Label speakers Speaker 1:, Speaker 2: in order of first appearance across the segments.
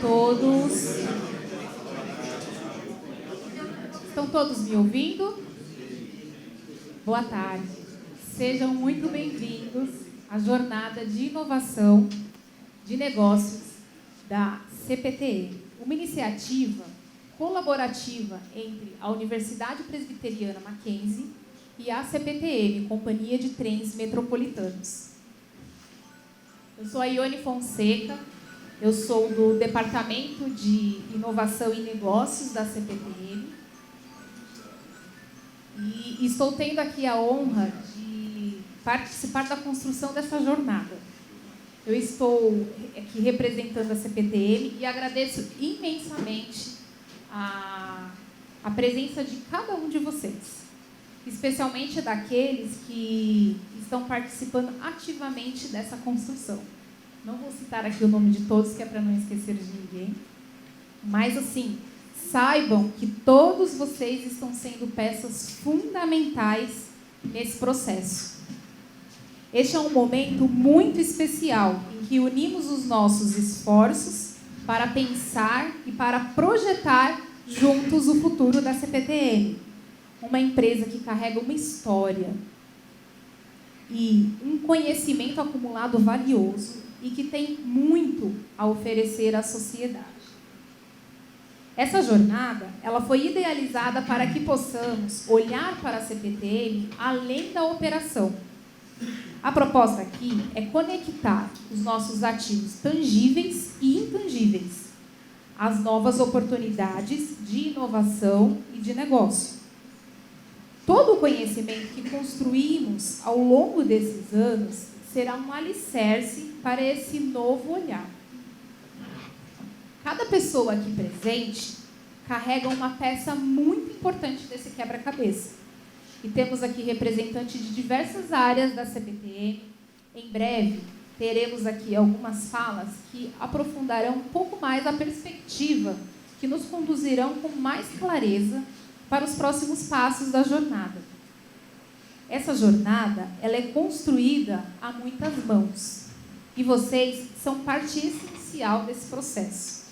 Speaker 1: todos. Estão todos me ouvindo? Boa tarde. Sejam muito bem-vindos à jornada de inovação de negócios da CPTM, uma iniciativa colaborativa entre a Universidade Presbiteriana Mackenzie e a CPTM, Companhia de Trens Metropolitanos. Eu sou a Ione Fonseca, eu sou do Departamento de Inovação e Negócios da CPTM e estou tendo aqui a honra de participar da construção dessa jornada. Eu estou aqui representando a CPTM e agradeço imensamente a presença de cada um de vocês, especialmente daqueles que estão participando ativamente dessa construção. Não vou citar aqui o nome de todos, que é para não esquecer de ninguém, mas assim, saibam que todos vocês estão sendo peças fundamentais nesse processo. Este é um momento muito especial em que unimos os nossos esforços para pensar e para projetar juntos o futuro da CPTM. Uma empresa que carrega uma história e um conhecimento acumulado valioso e que tem muito a oferecer à sociedade. Essa jornada, ela foi idealizada para que possamos olhar para a CPTM além da operação. A proposta aqui é conectar os nossos ativos tangíveis e intangíveis às novas oportunidades de inovação e de negócio. Todo o conhecimento que construímos ao longo desses anos será um alicerce para esse novo olhar. Cada pessoa aqui presente carrega uma peça muito importante desse quebra-cabeça. E temos aqui representantes de diversas áreas da CPTM. Em breve, teremos aqui algumas falas que aprofundarão um pouco mais a perspectiva, que nos conduzirão com mais clareza para os próximos passos da jornada. Essa jornada, ela é construída a muitas mãos. E vocês são parte essencial desse processo.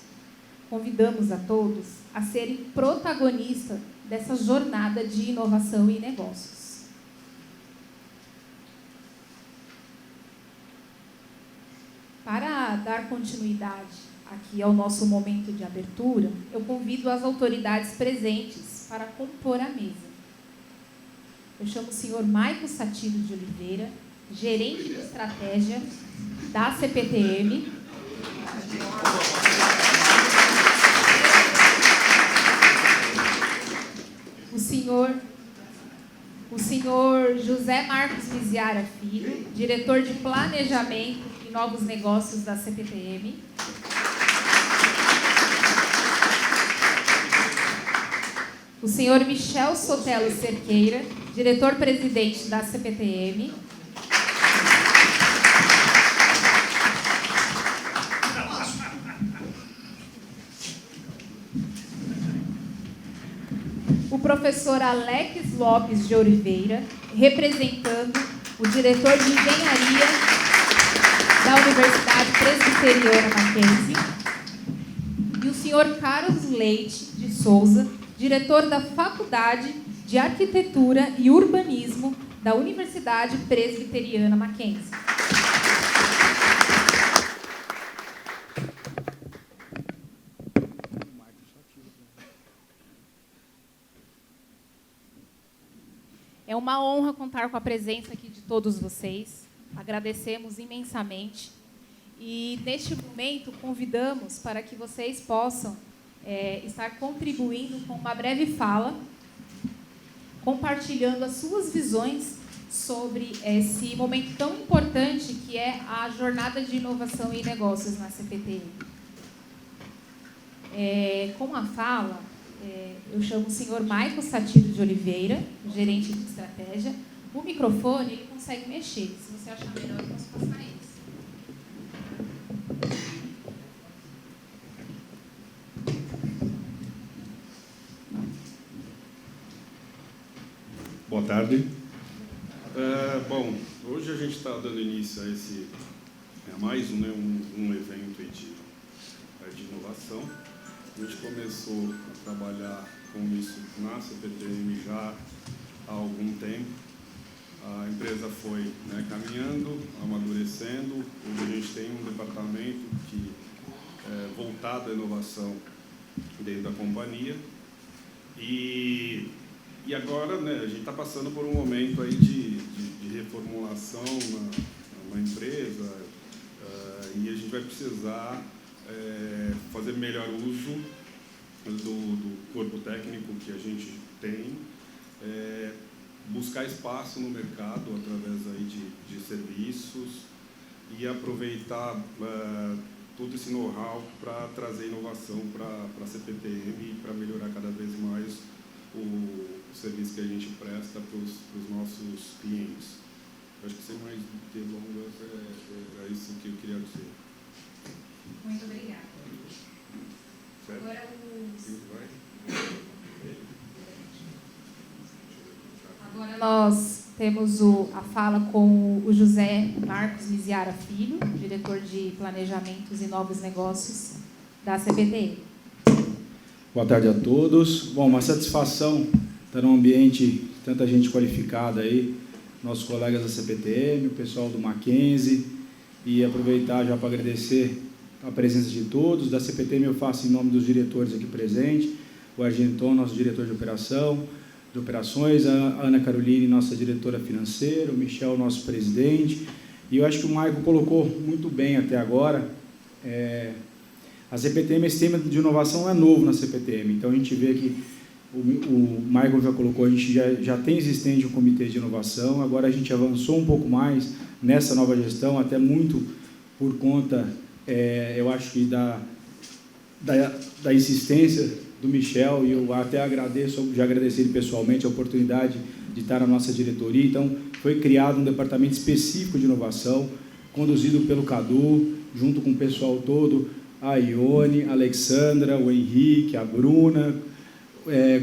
Speaker 1: Convidamos a todos a serem protagonistas dessa jornada de inovação e negócios. Para dar continuidade aqui ao nosso momento de abertura, eu convido as autoridades presentes para compor a mesa. Eu chamo o senhor Maico Satiro de Oliveira, gerente de estratégia da CPTM. O senhor José Marcos Miziara Filho, diretor de Planejamento e Novos Negócios da CPTM. O senhor Michel Sotelo Cerqueira, diretor-presidente da CPTM. O professor Alex Lopes de Oliveira, representando o diretor de engenharia da Universidade Presbiteriana Mackenzie. E o senhor Carlos Leite de Souza, diretor da Faculdade de Arquitetura e Urbanismo da Universidade Presbiteriana Mackenzie. É uma honra contar com a presença aqui de todos vocês. Agradecemos imensamente. E, neste momento, convidamos para que vocês possam estar contribuindo com uma breve fala, compartilhando as suas visões sobre esse momento tão importante que é a jornada de inovação e negócios na CPTM. Com a fala, eu chamo o senhor Maico Satiro de Oliveira, gerente de estratégia. O microfone ele consegue mexer. Se você achar melhor, eu posso passar ele.
Speaker 2: Boa tarde. Bom, hoje a gente está dando início a mais um evento de inovação. A gente começou a trabalhar com isso na CPTM já há algum tempo. A empresa foi, né, caminhando, amadurecendo. Hoje a gente tem um departamento que é voltado à inovação dentro da companhia. E agora, né, a gente está passando por um momento aí de reformulação na empresa, e a gente vai precisar fazer melhor uso do corpo técnico que a gente tem, buscar espaço no mercado através aí de serviços e aproveitar todo esse know-how para trazer inovação para a CPTM e para melhorar cada vez mais o serviço que a gente presta para os nossos clientes. Eu acho que sem mais delongas é isso que eu queria dizer.
Speaker 1: Muito obrigada.
Speaker 2: Certo?
Speaker 1: Agora nós temos a fala com o José Marcos Miziara Filho, diretor de Planejamentos e Novos Negócios da CPTM.
Speaker 3: Boa tarde a todos. Bom, uma satisfação estar num ambiente, tanta gente qualificada aí, nossos colegas da CPTM, o pessoal do Mackenzie, e aproveitar já para agradecer a presença de todos. Da CPTM eu faço em nome dos diretores aqui presentes, o Argenton, nosso diretor de operações, a Ana Caroline, nossa diretora financeira, o Michel, nosso presidente, e eu acho que o Maicon colocou muito bem até agora. A CPTM, esse tema de inovação é novo na CPTM, então a gente vê que o Maicon já colocou, a gente já tem existente um comitê de inovação, agora a gente avançou um pouco mais nessa nova gestão, até muito por conta, eu acho que da insistência do Michel, e eu até já agradeci ele pessoalmente a oportunidade de estar na nossa diretoria. Então, foi criado um departamento específico de inovação, conduzido pelo Cadu, junto com o pessoal todo, a Ione, a Alexandra, o Henrique, a Bruna,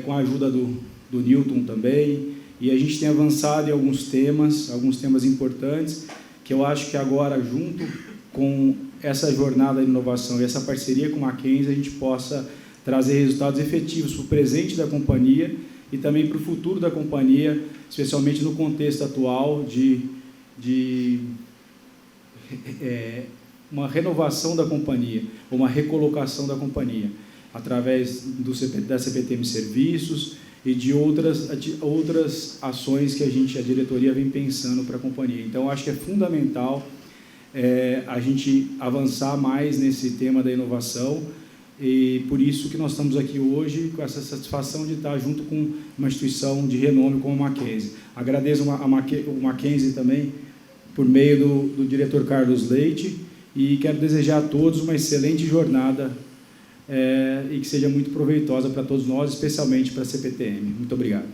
Speaker 3: com a ajuda do Newton também, e a gente tem avançado em alguns temas importantes, que eu acho que agora, junto com essa jornada de inovação e essa parceria com a Mackenzie, a gente possa trazer resultados efetivos para o presente da companhia e também para o futuro da companhia, especialmente no contexto atual de uma renovação da companhia, uma recolocação da companhia, através da CPTM Serviços e de outras ações que a diretoria vem pensando para a companhia. Então, acho que é fundamental a gente avançar mais nesse tema da inovação, e por isso que nós estamos aqui hoje, com essa satisfação de estar junto com uma instituição de renome como a Mackenzie. Agradeço o Mackenzie também, por meio do diretor Carlos Leite, e quero desejar a todos uma excelente jornada e que seja muito proveitosa para todos nós, especialmente para a CPTM. Muito obrigado.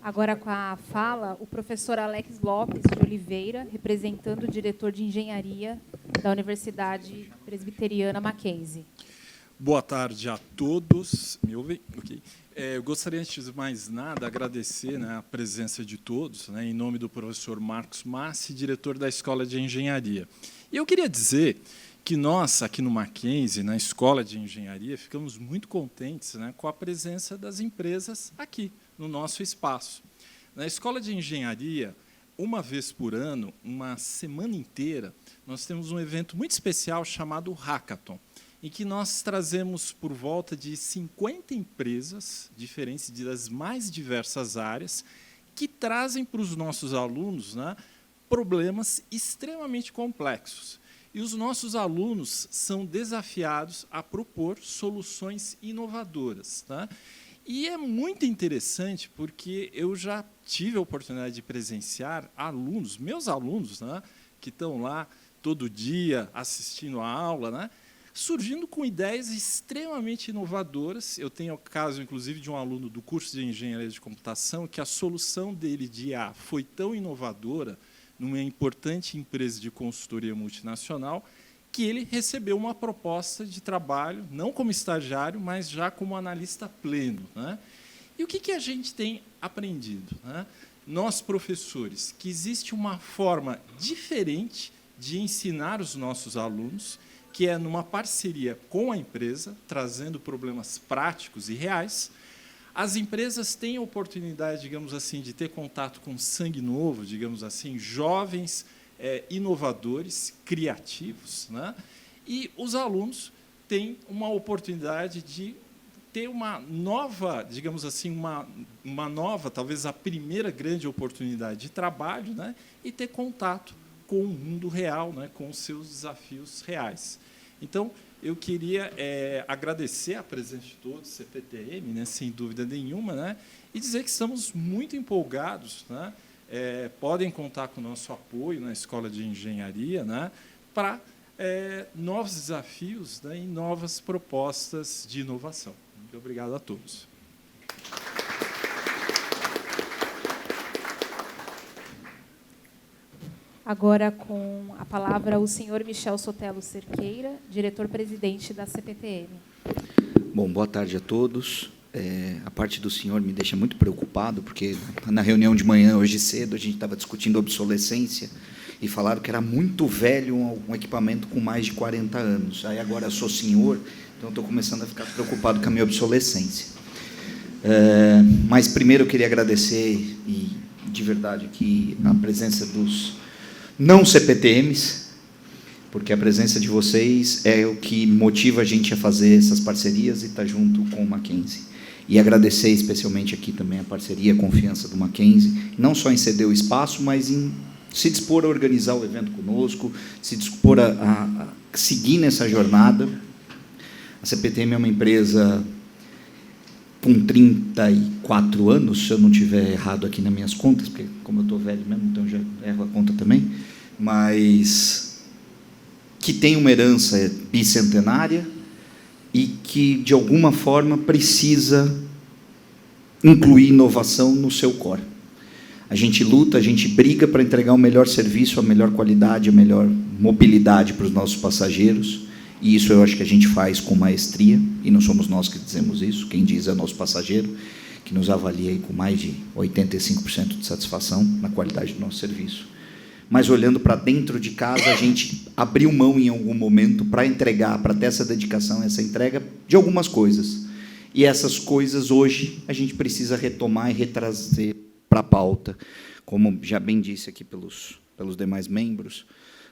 Speaker 1: Agora com a fala, o professor Alex Lopes de Oliveira, representando o diretor de engenharia da Universidade Presbiteriana Mackenzie.
Speaker 4: Boa tarde a todos. Me ouvem? Okay. Eu gostaria, antes de mais nada, agradecer, né, a presença de todos, né, em nome do professor Marcos Massi, diretor da Escola de Engenharia. E eu queria dizer que nós, aqui no Mackenzie, na Escola de Engenharia, ficamos muito contentes, né, com a presença das empresas aqui, no nosso espaço. Na Escola de Engenharia, uma vez por ano, uma semana inteira, nós temos um evento muito especial chamado Hackathon, em que nós trazemos por volta de 50 empresas diferentes das mais diversas áreas, que trazem para os nossos alunos, né, problemas extremamente complexos. E os nossos alunos são desafiados a propor soluções inovadoras, tá? E é muito interessante porque eu já tive a oportunidade de presenciar alunos, meus alunos, né, que estão lá todo dia assistindo a aula, né, surgindo com ideias extremamente inovadoras. Eu tenho o caso, inclusive, de um aluno do curso de Engenharia de Computação, que a solução dele de IA foi tão inovadora, numa importante empresa de consultoria multinacional, que ele recebeu uma proposta de trabalho, não como estagiário, mas já como analista pleno, né? E o que a gente tem aprendido, né? nós, professores, que existe uma forma diferente de ensinar os nossos alunos, que é numa parceria com a empresa, trazendo problemas práticos e reais. As empresas têm a oportunidade, digamos assim, de ter contato com sangue novo, digamos assim, jovens inovadores, criativos, né? E os alunos têm uma oportunidade de ter uma nova, digamos assim, uma nova, talvez a primeira grande oportunidade de trabalho, né? E ter contato com o mundo real, né? Com os seus desafios reais. Então, eu queria agradecer a presença de todos, CPTM, né? Sem dúvida nenhuma, né? E dizer que estamos muito empolgados, né? Podem contar com o nosso apoio na Escola de Engenharia, né? Para novos desafios, né? E novas propostas de inovação. Muito obrigado a todos.
Speaker 1: Agora, com a palavra, o senhor Michel Sotelo Cerqueira, diretor-presidente da CPTM.
Speaker 5: Bom, boa tarde a todos. A parte do senhor me deixa muito preocupado, porque na reunião de manhã, hoje cedo, a gente estava discutindo obsolescência e falaram que era muito velho um equipamento com mais de 40 anos. Aí agora eu sou senhor, então estou começando a ficar preocupado com a minha obsolescência. Mas primeiro eu queria agradecer, e de verdade, aqui a presença dos não CPTMs, porque a presença de vocês é o que motiva a gente a fazer essas parcerias e estar junto com o Mackenzie. E agradecer especialmente aqui também a parceria, a confiança do Mackenzie, não só em ceder o espaço, mas em se dispor a organizar o evento conosco, se dispor a seguir nessa jornada. A CPTM é uma empresa com 34 anos, se eu não estiver errado aqui nas minhas contas, porque como eu estou velho mesmo, então já erro a conta também, mas que tem uma herança bicentenária e que, de alguma forma, precisa incluir inovação no seu core. A gente luta, a gente briga para entregar o melhor serviço, a melhor qualidade, a melhor mobilidade para os nossos passageiros, e isso eu acho que a gente faz com maestria, e não somos nós que dizemos isso, quem diz é o nosso passageiro, que nos avalia aí com mais de 85% de satisfação na qualidade do nosso serviço. Mas olhando para dentro de casa, a gente abriu mão em algum momento para entregar, para ter essa dedicação, essa entrega de algumas coisas. E essas coisas hoje a gente precisa retomar e retrazer para a pauta. Como já bem disse aqui pelos demais membros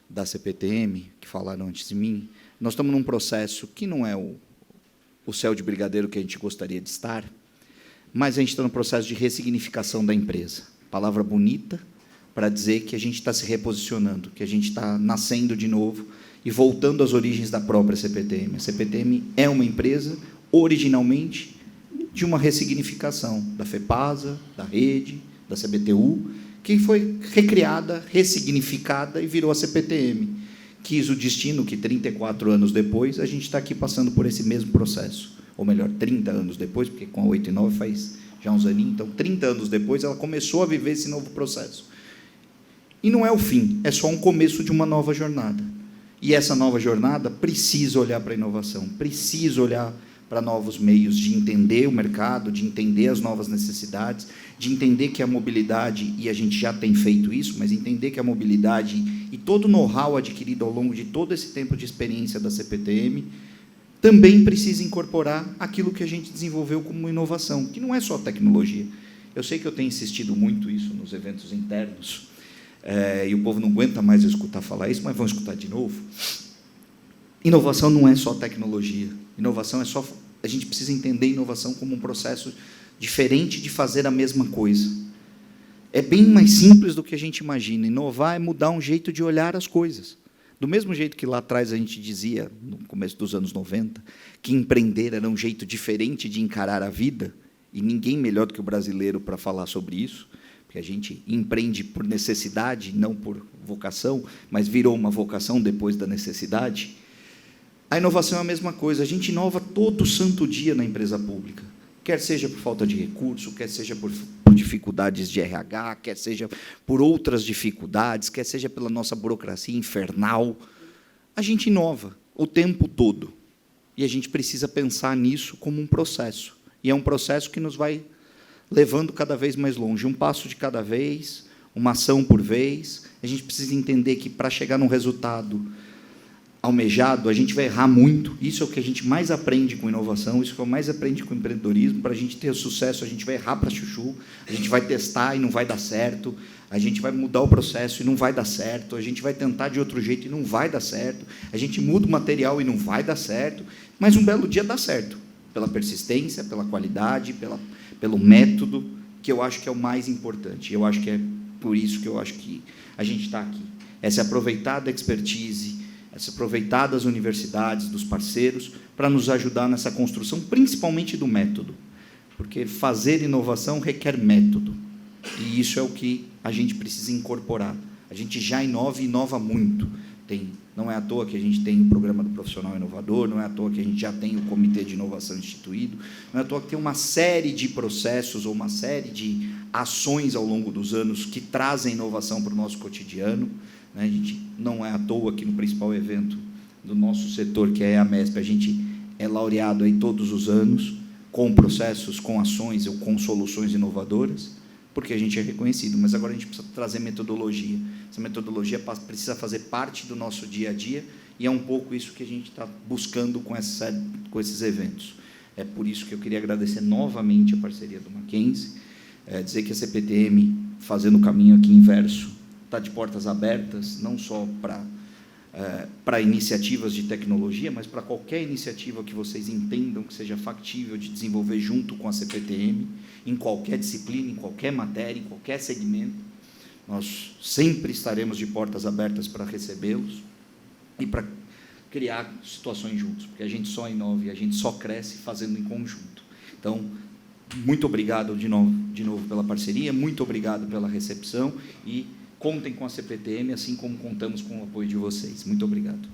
Speaker 5: da CPTM, que falaram antes de mim, nós estamos num processo que não é o céu de brigadeiro que a gente gostaria de estar, mas a gente está no processo de ressignificação da empresa. Palavra bonita para dizer que a gente está se reposicionando, que a gente está nascendo de novo e voltando às origens da própria CPTM. A CPTM é uma empresa, originalmente, de uma ressignificação da FEPASA, da rede, da CBTU, que foi recriada, ressignificada e virou a CPTM. Quis o destino que, 34 anos depois, a gente está aqui passando por esse mesmo processo. Ou melhor, 30 anos depois, porque com a 8 e 9 faz já uns aninhos, então 30 anos depois ela começou a viver esse novo processo. E não é o fim, é só um começo de uma nova jornada. E essa nova jornada precisa olhar para a inovação, precisa olhar para novos meios de entender o mercado, de entender as novas necessidades, de entender que a mobilidade, e a gente já tem feito isso, mas entender que a mobilidade e todo o know-how adquirido ao longo de todo esse tempo de experiência da CPTM também precisa incorporar aquilo que a gente desenvolveu como inovação, que não é só tecnologia. Eu sei que eu tenho insistido muito isso nos eventos internos, e o povo não aguenta mais eu escutar falar isso, mas vão escutar de novo. Inovação não é só tecnologia. Inovação é só... A gente precisa entender inovação como um processo diferente de fazer a mesma coisa. É bem mais simples do que a gente imagina. Inovar é mudar um jeito de olhar as coisas. Do mesmo jeito que lá atrás a gente dizia, no começo dos anos 90, que empreender era um jeito diferente de encarar a vida, e ninguém melhor do que o brasileiro para falar sobre isso, porque a gente empreende por necessidade, não por vocação, mas virou uma vocação depois da necessidade. A inovação é a mesma coisa. A gente inova todo santo dia na empresa pública, quer seja por falta de recurso, quer seja por dificuldades de RH, quer seja por outras dificuldades, quer seja pela nossa burocracia infernal. A gente inova o tempo todo. E a gente precisa pensar nisso como um processo. E é um processo que nos vai levando cada vez mais longe, um passo de cada vez, uma ação por vez. A gente precisa entender que, para chegar num resultado almejado, a gente vai errar muito. Isso é o que a gente mais aprende com inovação, isso é o que mais aprende com empreendedorismo. Para a gente ter sucesso, a gente vai errar para chuchu, a gente vai testar e não vai dar certo, a gente vai mudar o processo e não vai dar certo, a gente vai tentar de outro jeito e não vai dar certo, a gente muda o material e não vai dar certo, mas um belo dia dá certo, pela persistência, pela qualidade, pelo método, que eu acho que é o mais importante. Eu acho que é por isso que eu acho que a gente está aqui. É se aproveitar da expertise, é se aproveitar das universidades, dos parceiros, para nos ajudar nessa construção, principalmente do método. Porque fazer inovação requer método. E isso é o que a gente precisa incorporar. A gente já inova e inova muito. Não é à toa que a gente tem o programa do profissional inovador, não é à toa que a gente já tem o comitê de inovação instituído, não é à toa que tem uma série de processos ou uma série de ações ao longo dos anos que trazem inovação para o nosso cotidiano. A gente não é à toa que no principal evento do nosso setor, que é a EAMESP, a gente é laureado aí todos os anos, com processos, com ações ou com soluções inovadoras, porque a gente é reconhecido, mas agora a gente precisa trazer metodologia. Essa metodologia precisa fazer parte do nosso dia a dia, e é um pouco isso que a gente está buscando com esses eventos. É por isso que eu queria agradecer novamente a parceria do Mackenzie, dizer que a CPTM, fazendo o caminho aqui inverso, está de portas abertas, não só para iniciativas de tecnologia, mas para qualquer iniciativa que vocês entendam que seja factível de desenvolver junto com a CPTM, em qualquer disciplina, em qualquer matéria, em qualquer segmento. Nós sempre estaremos de portas abertas para recebê-los e para criar situações juntos, porque a gente só inova e a gente só cresce fazendo em conjunto. Então, muito obrigado de novo pela parceria, muito obrigado pela recepção e contem com a CPTM, assim como contamos com o apoio de vocês. Muito obrigado.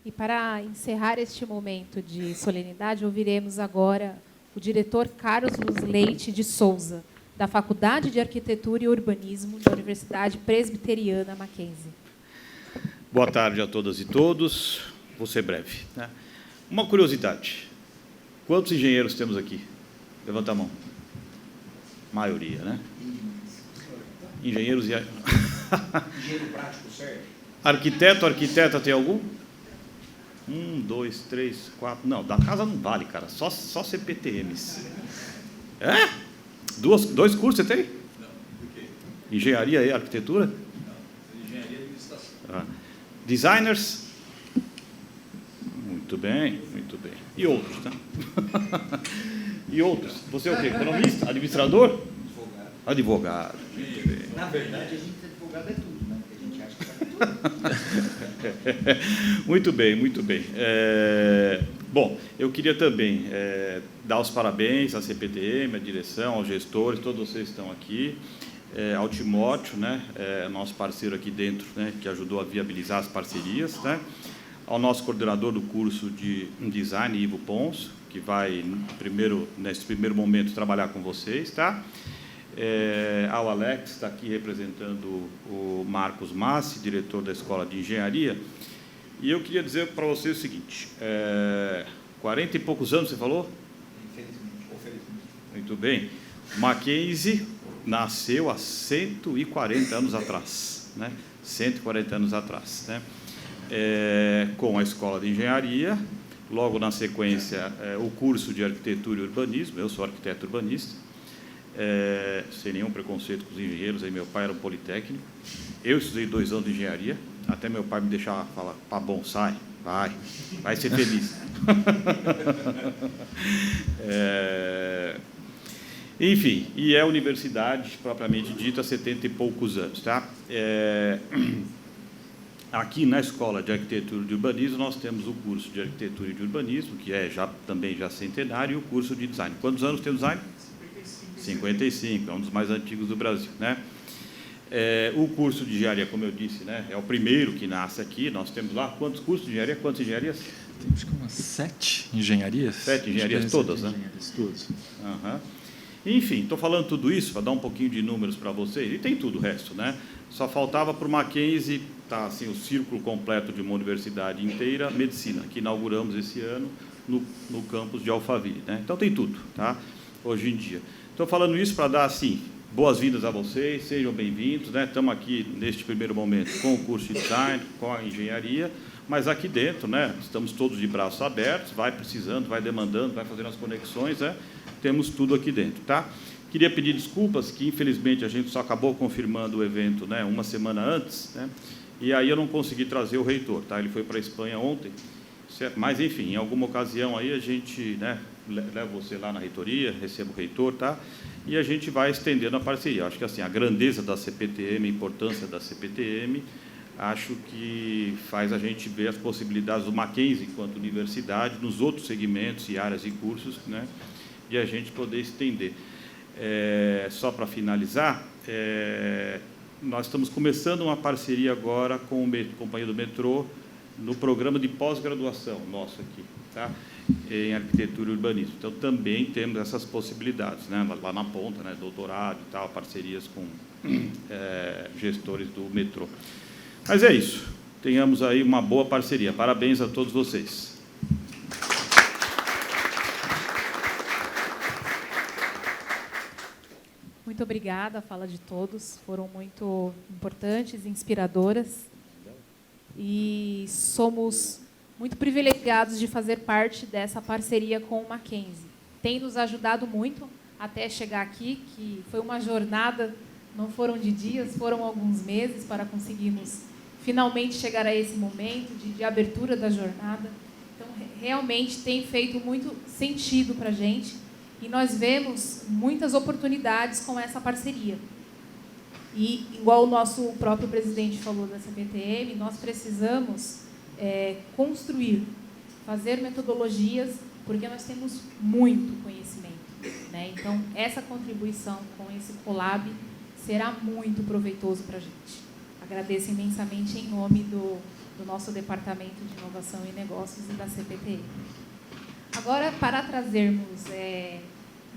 Speaker 1: E para encerrar este momento de solenidade, ouviremos agora o diretor Carlos Luz Leite de Souza, da Faculdade de Arquitetura e Urbanismo da Universidade Presbiteriana Mackenzie.
Speaker 6: Boa tarde a todas e todos. Vou ser breve, né? Uma curiosidade. Quantos engenheiros temos aqui? Levanta a mão. Maioria, né? Engenheiros e...
Speaker 5: Engenheiro prático, certo?
Speaker 6: Arquiteta tem algum? 1, 2, 3, 4... Não, da casa não vale, cara. Só CPTMs. É? Dois cursos você tem?
Speaker 2: Não, por quê?
Speaker 6: Engenharia e arquitetura?
Speaker 2: Não, engenharia e administração.
Speaker 6: Designers? Muito bem, muito bem. E outros, tá? E outros? Você é o quê? Economista? Administrador? Advogado. Muito bem.
Speaker 5: Na verdade, a gente advogado é tudo, né? Porque a gente acha que sabe tudo.
Speaker 6: Muito bem, muito bem. Bom, eu queria também dar os parabéns à CPTM, à direção, aos gestores, todos vocês estão aqui, ao Timóteo, né, nosso parceiro aqui dentro, né, que ajudou a viabilizar as parcerias, né, ao nosso coordenador do curso de Design, Ivo Pons, que vai, nesse primeiro momento, trabalhar com vocês, tá? Ao Alex, está aqui representando o Marcos Massi, diretor da Escola de Engenharia, e eu queria dizer para vocês o seguinte, 40 e poucos anos, você falou?
Speaker 5: Infelizmente.
Speaker 6: Muito bem. Mackenzie nasceu há 140 anos atrás, né? 140 anos atrás, né? Com a Escola de Engenharia, logo na sequência, o curso de Arquitetura e Urbanismo, eu sou arquiteto urbanista, sem nenhum preconceito com os engenheiros, aí meu pai era um politécnico, eu estudei 2 anos de engenharia, até meu pai me deixava falar, tá bom, sai, vai ser feliz. Enfim, e é a universidade, propriamente dita, há 70 e poucos anos, tá? Aqui na Escola de Arquitetura e de Urbanismo, nós temos o curso de Arquitetura e de Urbanismo, que é também já centenário, e o curso de Design. Quantos anos tem o Design? 55, é um dos mais antigos do Brasil, né? O curso de Engenharia, como eu disse, né, é o primeiro que nasce aqui. Nós temos lá quantos cursos de Engenharia? Quantas engenharias?
Speaker 4: Temos umas 7 engenharias.
Speaker 6: 7 engenharias todas, né?
Speaker 4: Engenharias todas.
Speaker 6: Uhum. Enfim, estou falando tudo isso para dar um pouquinho de números para vocês, e tem tudo o resto, né? Só faltava para o Mackenzie, tá, assim, o círculo completo de uma universidade inteira, medicina, que inauguramos esse ano, no campus de Alphaville, né? Então, tem tudo, tá? Hoje em dia. Estou falando isso para dar, assim, boas-vindas a vocês, sejam bem-vindos, né? Estamos aqui, neste primeiro momento, com o curso de design, com a engenharia, mas aqui dentro, né, estamos todos de braços abertos, vai precisando, vai demandando, vai fazendo as conexões, né? Temos tudo aqui dentro, tá? Queria pedir desculpas, que infelizmente a gente só acabou confirmando o evento, né, uma semana antes, né? E aí eu não consegui trazer o reitor, tá? Ele foi para a Espanha ontem, mas, enfim, em alguma ocasião aí a gente, né, leva você lá na reitoria, receba o reitor, tá? E a gente vai estendendo a parceria. Acho que, assim, a grandeza da CPTM, a importância da CPTM, acho que faz a gente ver as possibilidades do Mackenzie enquanto universidade, nos outros segmentos e áreas e cursos, né? E a gente poder estender. Só para finalizar, nós estamos começando uma parceria agora com a Companhia do Metrô no programa de pós-graduação nosso aqui, tá? Em arquitetura e urbanismo. Então, também temos essas possibilidades, né? Lá na ponta, né? Doutorado e tal, parcerias com gestores do metrô. Mas é isso. Tenhamos aí uma boa parceria. Parabéns a todos vocês.
Speaker 1: Muito obrigada, a fala de todos. Foram muito importantes, inspiradoras. E somos muito privilegiados de fazer parte dessa parceria com o Mackenzie. Tem nos ajudado muito até chegar aqui, que foi uma jornada, não foram de dias, foram alguns meses para conseguirmos finalmente chegar a esse momento de abertura da jornada. Então, realmente tem feito muito sentido para a gente e nós vemos muitas oportunidades com essa parceria. E, igual o nosso próprio presidente falou da CPTM, nós precisamos construir, fazer metodologias, porque nós temos muito conhecimento, né? Então, essa contribuição com esse collab será muito proveitoso para a gente. Agradeço imensamente em nome do nosso Departamento de Inovação e Negócios e da CPTM. Agora, para trazermos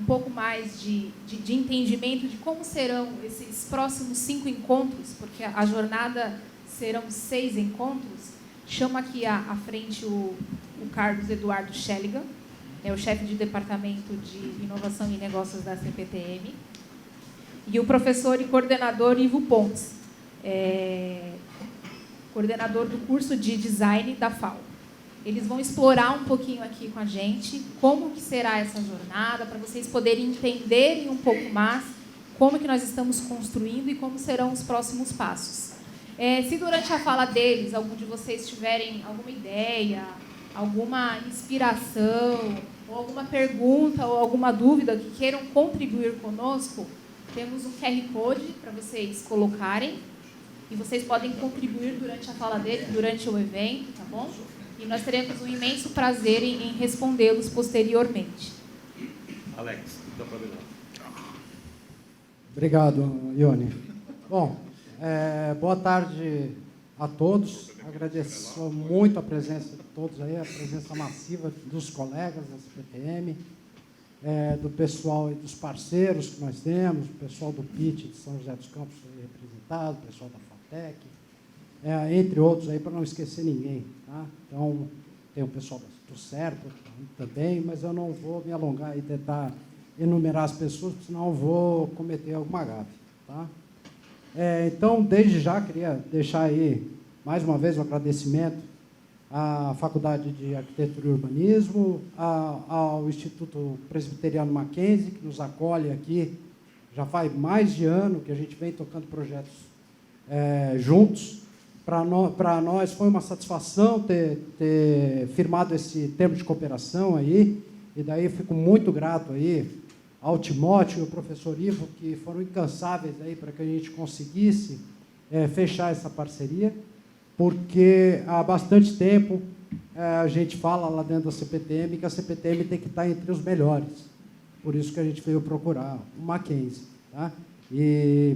Speaker 1: um pouco mais de entendimento de como serão esses próximos 5 encontros, porque a jornada serão 6 encontros, chamo aqui à frente o Carlos Eduardo Schelligan, o chefe de Departamento de Inovação e Negócios da CPTM, e o professor e coordenador Ivo Pontes, coordenador do curso de Design da FAO. Eles vão explorar um pouquinho aqui com a gente como que será essa jornada, para vocês poderem entenderem um pouco mais como que nós estamos construindo e como serão os próximos passos. Se durante a fala deles, algum de vocês tiverem alguma ideia, alguma inspiração, ou alguma pergunta, ou alguma dúvida que queiram contribuir conosco, temos um QR Code para vocês colocarem, e vocês podem contribuir durante a fala deles, durante o evento, tá bom? E nós teremos um imenso prazer em respondê-los posteriormente.
Speaker 6: Alex, dá para ver.
Speaker 7: Obrigado, Ione. Bom, boa tarde a todos. Agradeço muito a presença de todos aí, a presença massiva dos colegas da CPTM, do pessoal e dos parceiros que nós temos, o pessoal do PIT de São José dos Campos representado, o pessoal da FATEC, entre outros aí, para não esquecer ninguém, tá? Então, tem o pessoal do CERPO também, mas eu não vou me alongar e tentar enumerar as pessoas, senão eu vou cometer alguma gafe, tá? Então, desde já, queria deixar aí, mais uma vez, um agradecimento à Faculdade de Arquitetura e Urbanismo, ao Instituto Presbiteriano Mackenzie, que nos acolhe aqui, já faz mais de ano que a gente vem tocando projetos juntos. Para nós foi uma satisfação ter firmado esse termo de cooperação aí, e daí eu fico muito grato aí ao Timóteo e ao professor Ivo, que foram incansáveis aí para que a gente conseguisse fechar essa parceria, porque há bastante tempo a gente fala lá dentro da CPTM que a CPTM tem que estar entre os melhores. Por isso que a gente veio procurar o Mackenzie, tá? E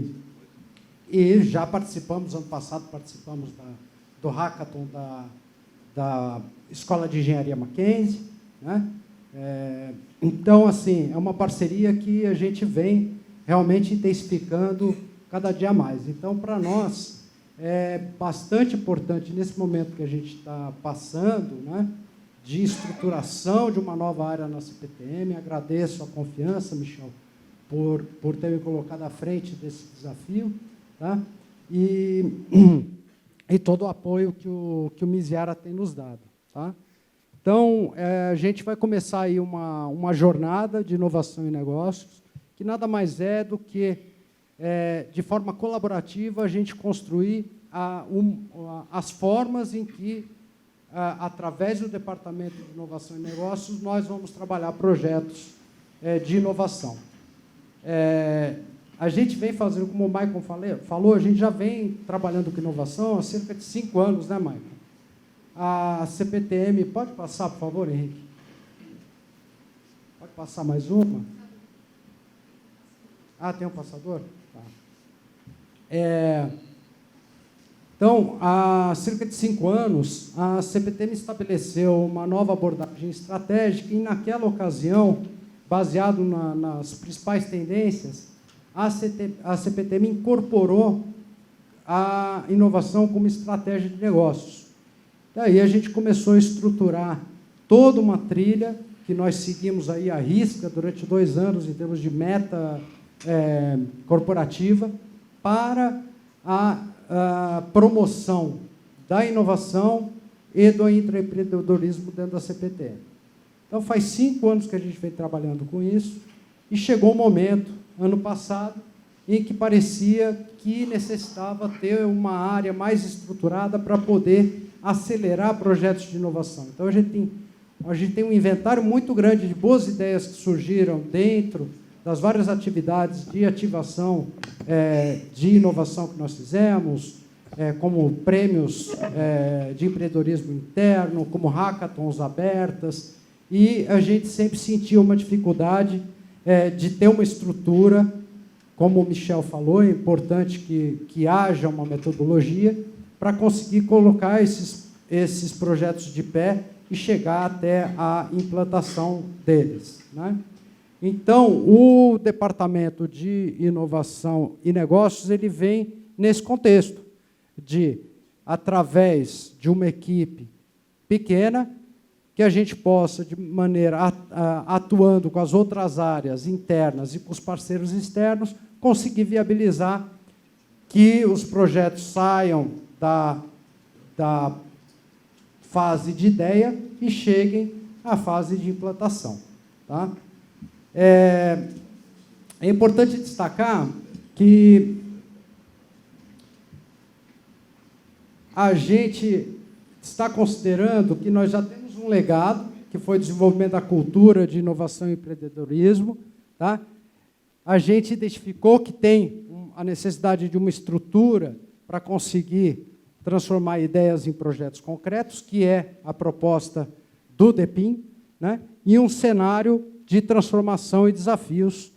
Speaker 7: já participamos, ano passado, participamos do hackathon da Escola de Engenharia Mackenzie, né? Então, assim, é uma parceria que a gente vem realmente intensificando cada dia mais. Então, para nós, é bastante importante, nesse momento que a gente está passando, né, de estruturação de uma nova área na CPTM. Agradeço a confiança, Michel, por ter me colocado à frente desse desafio, tá? E todo o apoio que o Misiara tem nos dado. Tá? Então, a gente vai começar aí uma jornada de inovação em negócios, que nada mais é do que, de forma colaborativa, a gente construir as formas em que, através do Departamento de Inovação e Negócios, nós vamos trabalhar projetos de inovação. A gente vem fazendo, como o Maicon falou, a gente já vem trabalhando com inovação há cerca de 5 anos, né, Maicon? A CPTM, pode passar, por favor, Henrique? Pode passar mais uma? Tem um passador? Tá. Então, há cerca de 5 anos, a CPTM estabeleceu uma nova abordagem estratégica e, naquela ocasião, baseado nas principais tendências, a CPTM incorporou a inovação como estratégia de negócios. Daí a gente começou a estruturar toda uma trilha que nós seguimos aí à risca durante 2 anos em termos de meta corporativa para a promoção da inovação e do intraempreendedorismo dentro da CPTM. Então, faz 5 anos que a gente vem trabalhando com isso e chegou o momento, ano passado, em que parecia que necessitava ter uma área mais estruturada para poder acelerar projetos de inovação. Então, a gente tem um inventário muito grande de boas ideias que surgiram dentro das várias atividades de ativação de inovação que nós fizemos, como prêmios de empreendedorismo interno, como hackathons abertas, e a gente sempre sentiu uma dificuldade de ter uma estrutura, como o Michel falou, é importante que haja uma metodologia para conseguir colocar esses projetos de pé e chegar até a implantação deles, né? Então, o Departamento de Inovação e Negócios ele vem nesse contexto de, através de uma equipe pequena, que a gente possa, de maneira atuando com as outras áreas internas e com os parceiros externos, conseguir viabilizar que os projetos saiam da fase de ideia e cheguem à fase de implantação. Tá? É importante destacar que a gente está considerando que nós já temos um legado, que foi o desenvolvimento da cultura de inovação e empreendedorismo. Tá? A gente identificou que tem a necessidade de uma estrutura para conseguir transformar ideias em projetos concretos, que é a proposta do DEPIN, né? E um cenário de transformação e desafios,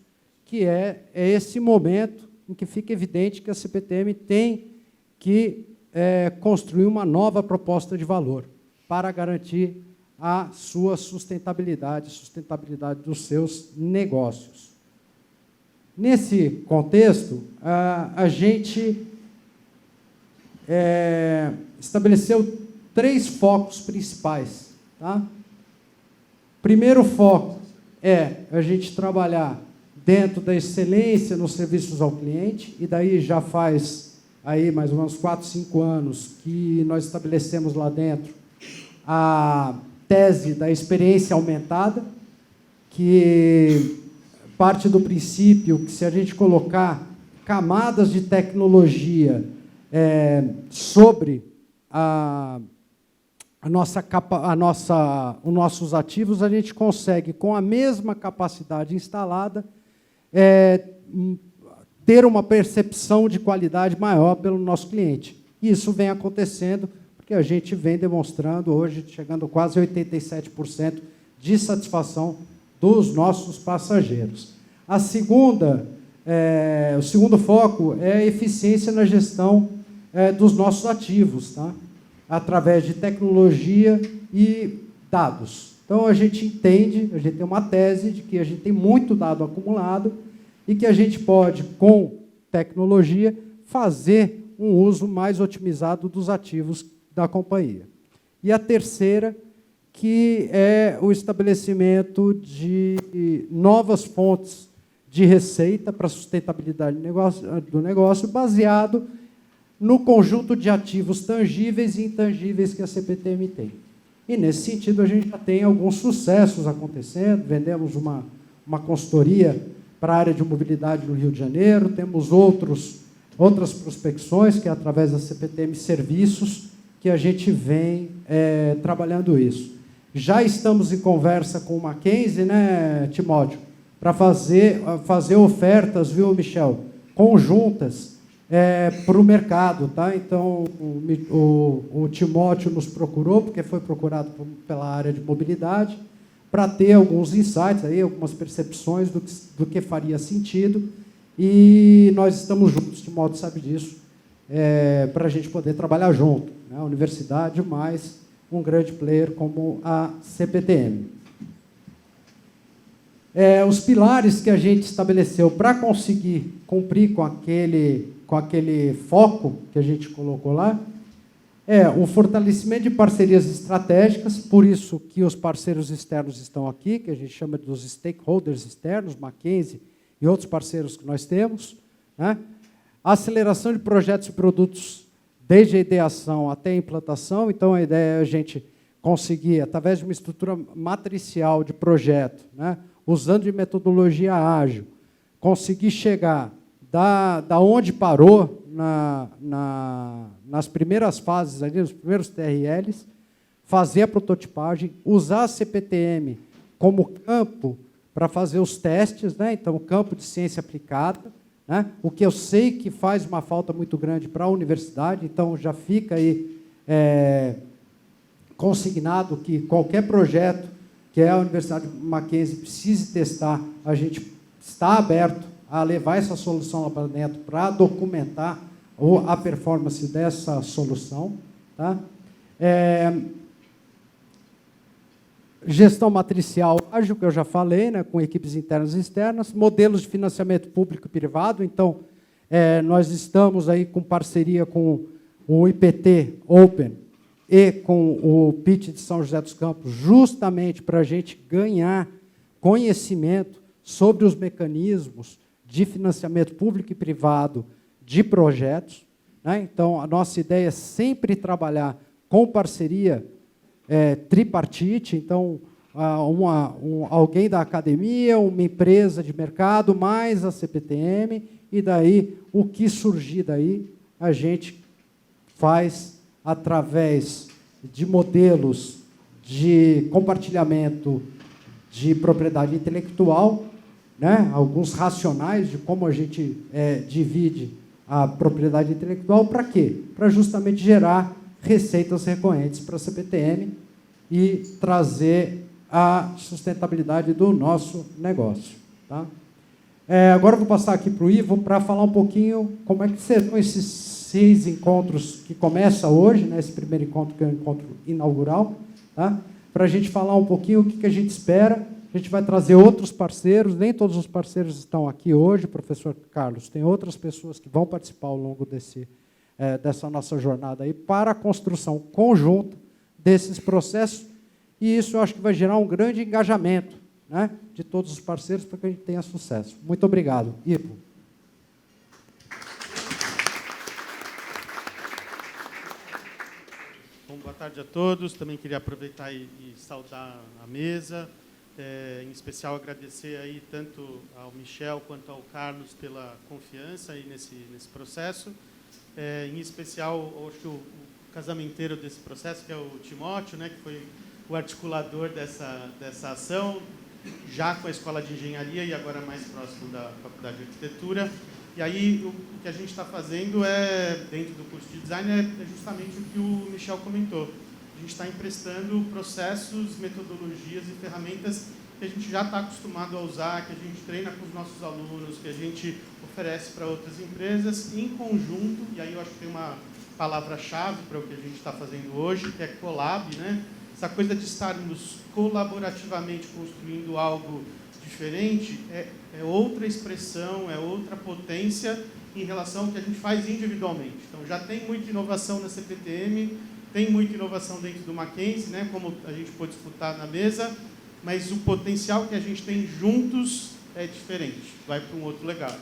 Speaker 7: que é esse momento em que fica evidente que a CPTM tem que construir uma nova proposta de valor para garantir a sua sustentabilidade dos seus negócios. Nesse contexto, a gente estabeleceu 3 focos principais. Tá? Primeiro foco é a gente trabalhar dentro da excelência nos serviços ao cliente, e daí já faz aí mais ou menos 4, 5 anos que nós estabelecemos lá dentro a tese da experiência aumentada, que parte do princípio que, se a gente colocar camadas de tecnologia sobre os nossos ativos, a gente consegue, com a mesma capacidade instalada, ter uma percepção de qualidade maior pelo nosso cliente. E isso vem acontecendo, porque a gente vem demonstrando hoje, chegando quase a 87% de satisfação dos nossos passageiros. O segundo foco é a eficiência na gestão dos nossos ativos, tá? Através de tecnologia e dados. Então, a gente entende, a gente tem uma tese de que a gente tem muito dado acumulado e que a gente pode, com tecnologia, fazer um uso mais otimizado dos ativos da companhia. E a terceira, que é o estabelecimento de novas fontes de receita para a sustentabilidade do negócio, baseado no conjunto de ativos tangíveis e intangíveis que a CPTM tem. E, nesse sentido, a gente já tem alguns sucessos acontecendo. Vendemos uma consultoria para a área de mobilidade no Rio de Janeiro, temos outras prospecções, que é através da CPTM Serviços, que a gente vem trabalhando isso. Já estamos em conversa com o Mackenzie, né, Timóteo, para fazer ofertas, viu, Michel, conjuntas para o mercado. Tá? Então, o Timóteo nos procurou, porque foi procurado pela área de mobilidade, para ter alguns insights, aí, algumas percepções do que faria sentido, e nós estamos juntos, Timóteo sabe disso, para a gente poder trabalhar junto, né? A universidade mais um grande player como a CPTM. Os pilares que a gente estabeleceu para conseguir cumprir com aquele foco que a gente colocou lá, o fortalecimento de parcerias estratégicas, por isso que os parceiros externos estão aqui, que a gente chama dos stakeholders externos, Mackenzie e outros parceiros que nós temos, né? A aceleração de projetos e produtos desde a ideação até a implantação. Então, a ideia é a gente conseguir, através de uma estrutura matricial de projeto, né, usando de metodologia ágil, conseguir chegar da onde parou nas primeiras fases, ali, nos primeiros TRLs, fazer a prototipagem, usar a CPTM como campo para fazer os testes, né? Então, o campo de ciência aplicada, né? O que eu sei que faz uma falta muito grande para a universidade, então já fica aí consignado que qualquer projeto que a Universidade Mackenzie precise testar, a gente está aberto a levar essa solução lá para dentro para documentar a performance dessa solução. Tá? Gestão matricial ágil, que eu já falei, né, com equipes internas e externas, modelos de financiamento público e privado. Então, nós estamos aí com parceria com o IPT Open e com o PIT de São José dos Campos, justamente para a gente ganhar conhecimento sobre os mecanismos de financiamento público e privado de projetos. Né? Então, a nossa ideia é sempre trabalhar com parceria tripartite, então, alguém da academia, uma empresa de mercado, mais a CPTM, e daí, o que surgir daí, a gente faz através de modelos de compartilhamento de propriedade intelectual, né? Alguns racionais de como a gente divide a propriedade intelectual, para quê? Para justamente gerar receitas recorrentes para a CPTM e trazer a sustentabilidade do nosso negócio. Tá? Agora eu vou passar aqui para o Ivo para falar um pouquinho como é que serão esses 6 encontros que começa hoje, né, esse primeiro encontro, que é o encontro inaugural, tá? Para a gente falar um pouquinho o que a gente espera. A gente vai trazer outros parceiros, nem todos os parceiros estão aqui hoje, professor Carlos, tem outras pessoas que vão participar ao longo dessa nossa jornada aí para a construção conjunta desses processos, e isso eu acho que vai gerar um grande engajamento, né, de todos os parceiros para que a gente tenha sucesso. Muito obrigado. Ivo.
Speaker 8: Bom, boa tarde a todos. Também queria aproveitar e saudar a mesa, em especial agradecer aí tanto ao Michel quanto ao Carlos pela confiança aí nesse processo. Em especial, acho que o casamenteiro desse processo, que é o Timóteo, né, que foi o articulador dessa ação, já com a Escola de Engenharia e agora mais próximo da Faculdade de Arquitetura. E aí, o que a gente está fazendo dentro do curso de Design, é justamente o que o Michel comentou. A gente está emprestando processos, metodologias e ferramentas que a gente já está acostumado a usar, que a gente treina com os nossos alunos, que a gente oferece para outras empresas, em conjunto, e aí eu acho que tem uma palavra-chave para o que a gente está fazendo hoje, que é collab, né? Essa coisa de estarmos colaborativamente construindo algo diferente é outra expressão, é outra potência em relação ao que a gente faz individualmente. Então, já tem muita inovação na CPTM, tem muita inovação dentro do Mackenzie, né, como a gente pôde escutar na mesa, mas o potencial que a gente tem juntos é diferente, vai para um outro legado.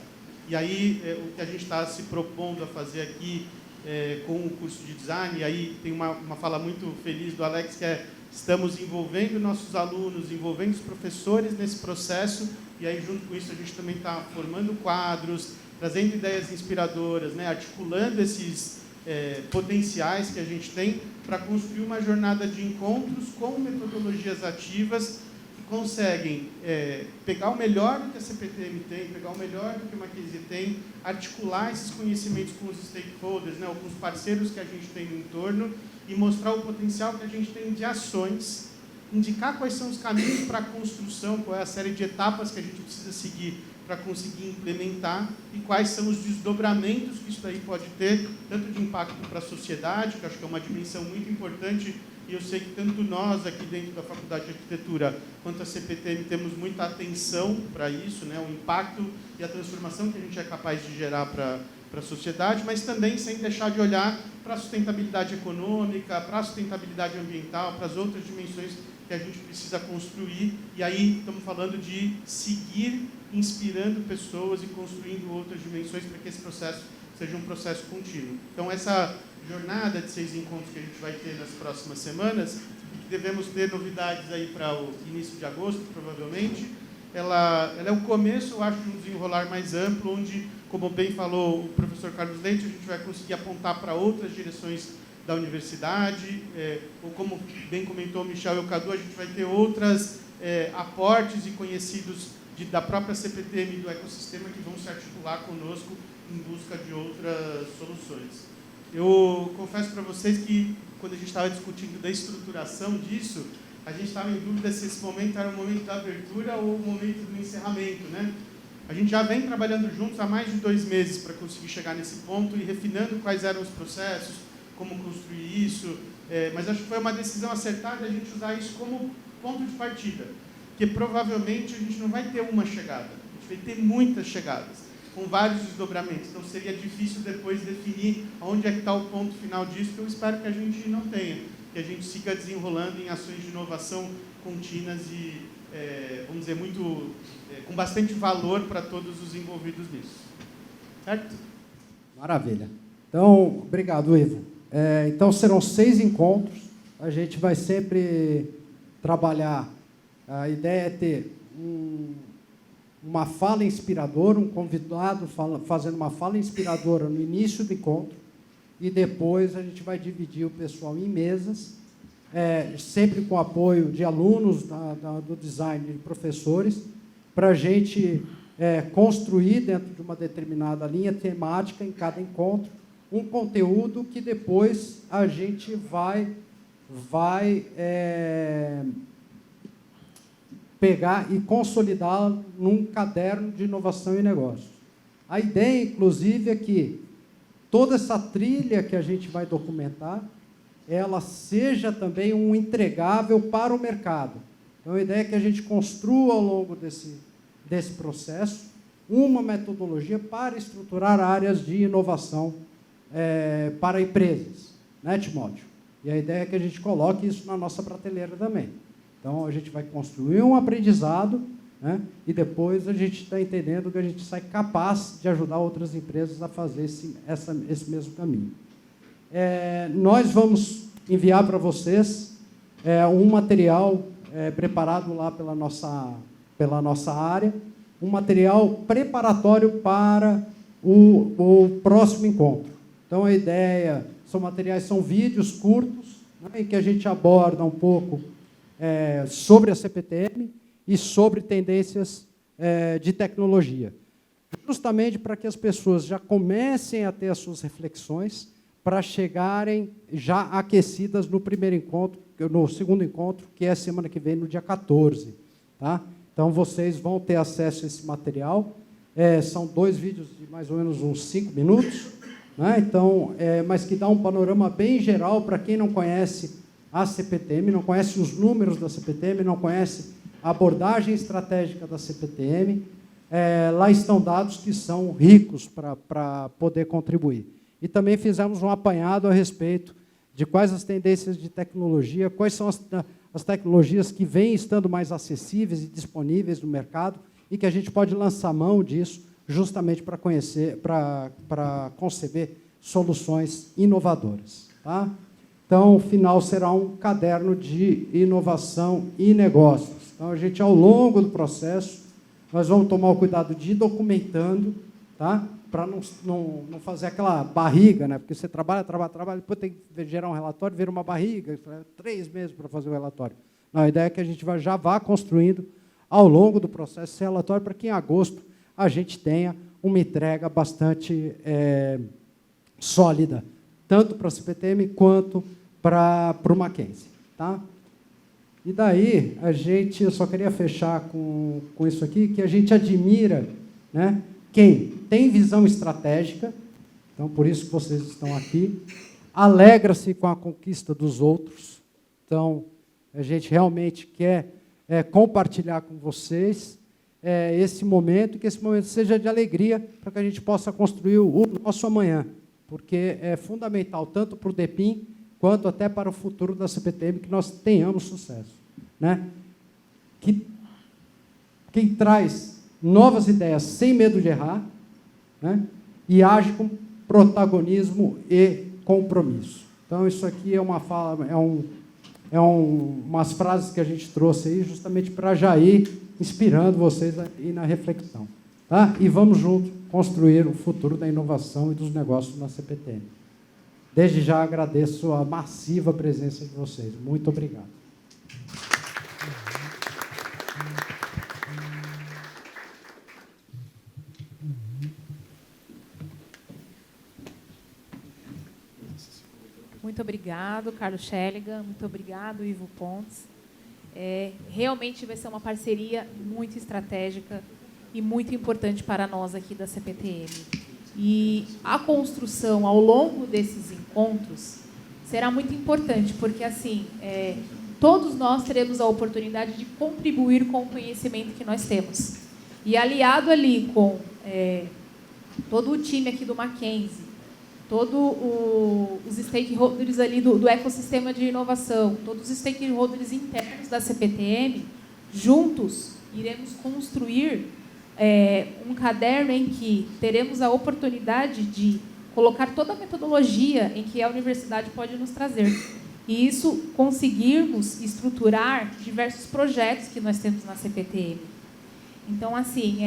Speaker 8: E aí, o que a gente está se propondo a fazer aqui com o curso de design, e aí tem uma fala muito feliz do Alex, que é: estamos envolvendo nossos alunos, envolvendo os professores nesse processo, e aí, junto com isso, a gente também está formando quadros, trazendo ideias inspiradoras, né, articulando esses potenciais que a gente tem para construir uma jornada de encontros com metodologias ativas que conseguem pegar o melhor do que a CPTM tem, pegar o melhor do que o Mackenzie tem, articular esses conhecimentos com os stakeholders, né, ou com os parceiros que a gente tem no entorno, e mostrar o potencial que a gente tem de ações, indicar quais são os caminhos para a construção, qual é a série de etapas que a gente precisa seguir para conseguir implementar e quais são os desdobramentos que isso daí pode ter, tanto de impacto para a sociedade, que acho que é uma dimensão muito importante, e eu sei que tanto nós aqui dentro da Faculdade de Arquitetura quanto a CPTM temos muita atenção para isso, né, o impacto e a transformação que a gente é capaz de gerar para a sociedade, mas também sem deixar de olhar para a sustentabilidade econômica, para a sustentabilidade ambiental, para as outras dimensões que a gente precisa construir, e aí estamos falando de seguir inspirando pessoas e construindo outras dimensões para que esse processo seja um processo contínuo. Então, essa jornada de 6 encontros que a gente vai ter nas próximas semanas, que devemos ter novidades aí para o início de agosto, provavelmente, ela é o começo, eu acho, de um desenrolar mais amplo, onde, como bem falou o professor Carlos Leite, a gente vai conseguir apontar para outras direções da universidade, ou como bem comentou o Michel e o Cadu, a gente vai ter outros aportes e conhecidos da própria CPTM e do ecossistema que vão se articular conosco em busca de outras soluções. Eu confesso para vocês que, quando a gente estava discutindo da estruturação disso, a gente estava em dúvida se esse momento era o momento da abertura ou o momento do encerramento, né? A gente já vem trabalhando juntos há mais de 2 meses para conseguir chegar nesse ponto e refinando quais eram os processos, como construir isso, mas acho que foi uma decisão acertada a gente usar isso como ponto de partida, porque provavelmente a gente não vai ter uma chegada, a gente vai ter muitas chegadas, com vários desdobramentos, então seria difícil depois definir onde é que está o ponto final disso, que eu espero que a gente não tenha, que a gente siga desenrolando em ações de inovação contínuas e, vamos dizer, com bastante valor para todos os envolvidos nisso. Certo?
Speaker 7: Maravilha. Então, obrigado, Ivo. Então, serão 6 encontros. A gente vai sempre trabalhar. A ideia é ter uma fala inspiradora, um convidado fazendo uma fala inspiradora no início do encontro, e depois a gente vai dividir o pessoal em mesas, sempre com apoio de alunos do design e professores, para a gente construir, dentro de uma determinada linha temática em cada encontro, um conteúdo que depois a gente vai pegar e consolidar num caderno de inovação e negócios. A ideia, inclusive, é que toda essa trilha que a gente vai documentar, ela seja também um entregável para o mercado. Então, a ideia é que a gente construa, ao longo desse processo, uma metodologia para estruturar áreas de inovação para empresas, né, Timóteo? E a ideia é que a gente coloque isso na nossa prateleira também. Então, a gente vai construir um aprendizado, né, e depois a gente está entendendo que a gente sai capaz de ajudar outras empresas a fazer esse mesmo caminho. Nós vamos enviar para vocês um material preparado lá pela nossa área, um material preparatório para o próximo encontro. Então, a ideia, são vídeos curtos, né, em que a gente aborda um pouco sobre a CPTM e sobre tendências de tecnologia, justamente para que as pessoas já comecem a ter as suas reflexões, para chegarem já aquecidas no segundo encontro, que é a semana que vem, no dia 14. Tá? Então, vocês vão ter acesso a esse material. São 2 vídeos de mais ou menos uns 5 minutos, né? Então, mas que dá um panorama bem geral para quem não conhece a CPTM, não conhece os números da CPTM, não conhece a abordagem estratégica da CPTM. Lá estão dados que são ricos para poder contribuir. E também fizemos um apanhado a respeito de quais as tendências de tecnologia, quais são as tecnologias que vêm estando mais acessíveis e disponíveis no mercado e que a gente pode lançar mão disso justamente para conceber soluções inovadoras. Tá? Então, o final será um caderno de inovação e negócios. Então, a gente, ao longo do processo, nós vamos tomar o cuidado de ir documentando, tá? Para não fazer aquela barriga, né? Porque você trabalha, depois tem que gerar um relatório, vira uma barriga, 3 meses para fazer o relatório. Não, a ideia é que a gente já vá construindo, ao longo do processo, esse relatório, para que em agosto a gente tenha uma entrega bastante sólida, tanto para a CPTM quanto para o Mackenzie. Tá? E daí, eu só queria fechar com isso aqui, que a gente admira, né, quem tem visão estratégica, então, por isso que vocês estão aqui, alegra-se com a conquista dos outros, então, a gente realmente quer compartilhar com vocês esse momento, que esse momento seja de alegria, para que a gente possa construir o nosso amanhã, porque é fundamental, tanto para o DEPIM, quanto até para o futuro da CPTM, que nós tenhamos sucesso. Né? Quem traz novas ideias sem medo de errar, né? E age com protagonismo e compromisso. Então, isso aqui é uma fala, umas frases que a gente trouxe aí justamente para já ir inspirando vocês aí na reflexão. Tá? E vamos juntos construir o futuro da inovação e dos negócios na CPTM. Desde já agradeço a massiva presença de vocês. Muito obrigado.
Speaker 1: Muito obrigado, Carlos Schelligan. Muito obrigado, Ivo Pontes. Realmente vai ser uma parceria muito estratégica e muito importante para nós aqui da CPTM. E a construção ao longo desses encontros será muito importante, porque assim, todos nós teremos a oportunidade de contribuir com o conhecimento que nós temos. E aliado ali com todo o time aqui do Mackenzie, todos os stakeholders ali do ecossistema de inovação, todos os stakeholders internos da CPTM, juntos iremos construir um caderno em que teremos a oportunidade de colocar toda a metodologia em que a universidade pode nos trazer. E isso conseguirmos estruturar diversos projetos que nós temos na CPTM. Então, assim,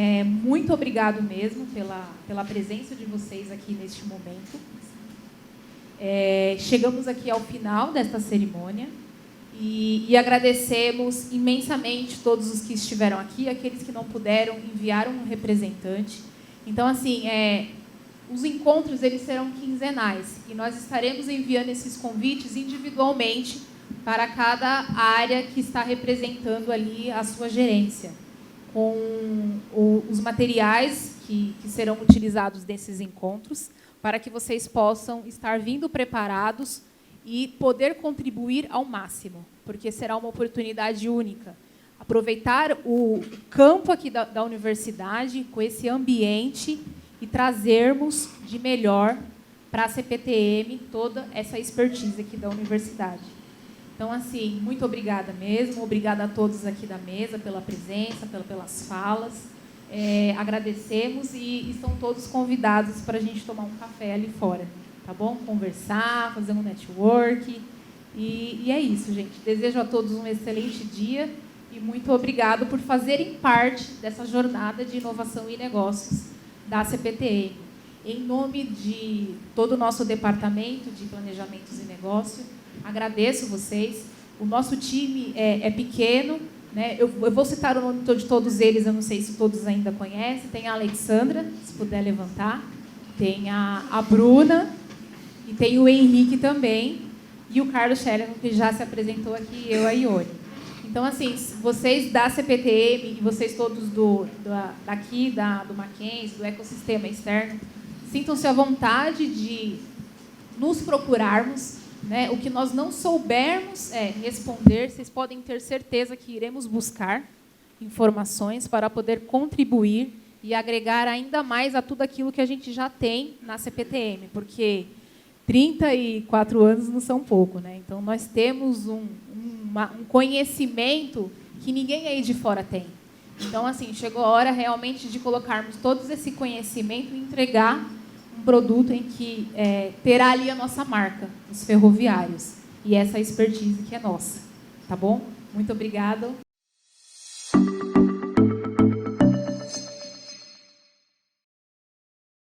Speaker 1: muito obrigado mesmo pela presença de vocês aqui neste momento. Chegamos aqui ao final desta cerimônia e agradecemos imensamente todos os que estiveram aqui, aqueles que não puderam, enviaram um representante. Então, assim, os encontros eles serão quinzenais e nós estaremos enviando esses convites individualmente para cada área que está representando ali a sua gerência, com os materiais que serão utilizados nesses encontros, para que vocês possam estar vindo preparados e poder contribuir ao máximo, porque será uma oportunidade única. Aproveitar o campo aqui da universidade, com esse ambiente, e trazermos de melhor para a CPTM toda essa expertise aqui da universidade. Então, assim, muito obrigada mesmo, obrigada a todos aqui da mesa pela presença, pelas falas. Agradecemos e estão todos convidados para a gente tomar um café ali fora, tá bom? Conversar, fazer um network. E é isso, gente. Desejo a todos um excelente dia e muito obrigado por fazerem parte dessa jornada de inovação e negócios da CPTM. Em nome de todo o nosso departamento de planejamentos e negócio, agradeço vocês. O nosso time é pequeno, né? Eu vou citar o nome de todos eles, eu não sei se todos ainda conhecem. Tem a Alexandra, se puder levantar. Tem a Bruna e tem o Henrique também. E o Carlos Schelligan, que já se apresentou aqui, e eu, a Ione. Então, assim, vocês da CPTM e vocês todos daqui, do Mackenzie, do ecossistema externo, sintam-se à vontade de nos procurarmos, né? O que nós não soubermos responder, vocês podem ter certeza que iremos buscar informações para poder contribuir e agregar ainda mais a tudo aquilo que a gente já tem na CPTM, porque 34 anos não são pouco, né? Então, nós temos um conhecimento que ninguém aí de fora tem. Então, assim, chegou a hora realmente de colocarmos todo esse conhecimento e entregar um produto em que terá ali a nossa marca, os ferroviários, e essa expertise que é nossa. Tá bom? Muito obrigada.